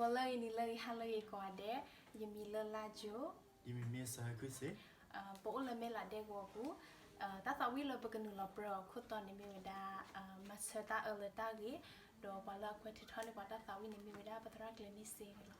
ว่าเลยนี่เลยฮัลเลยก่อนเด้ยังมีเลลาจู อีมีเมียสหกุศลปุ๊เลยไม่ละเด็กว่ากูถ้าสาวิเราไปกันหนึ่งเราเปล่าคุณตอนนี้มีเวลามาเชต้าเลยตากีโดยว่าเราควรที่ท่อนในวันถ้าสาวินี่มีเวลาปัตตาเกลนิเซ่กันหรอ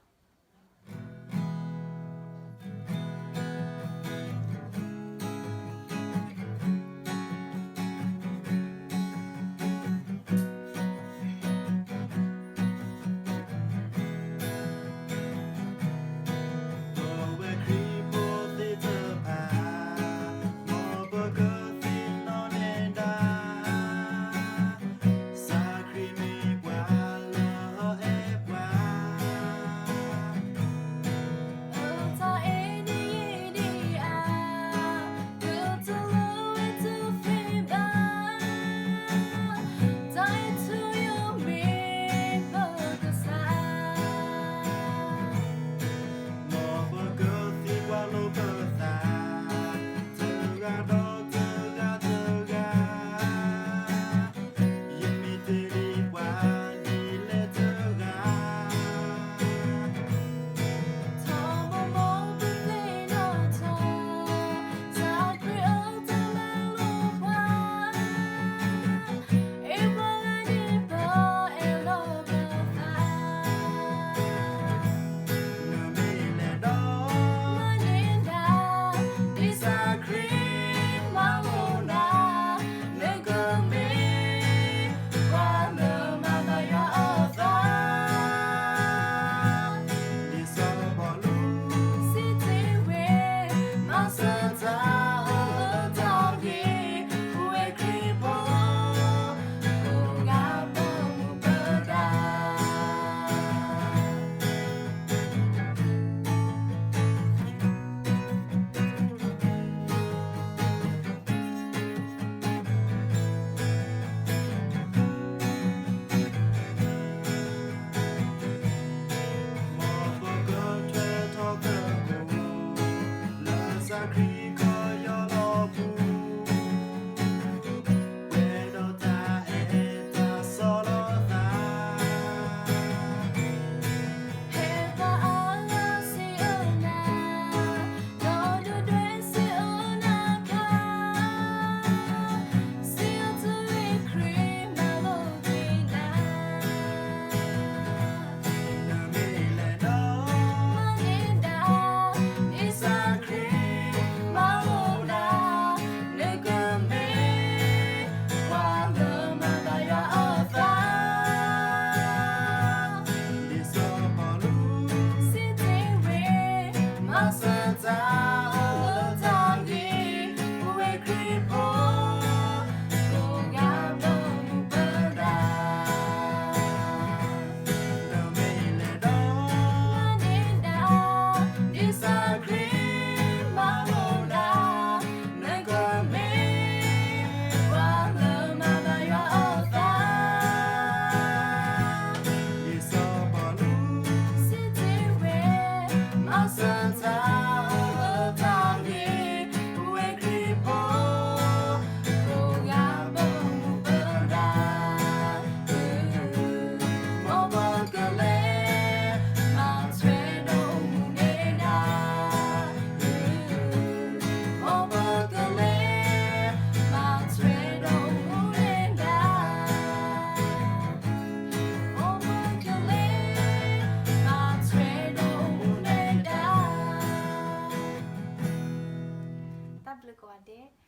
ตับเลยก่อนเด้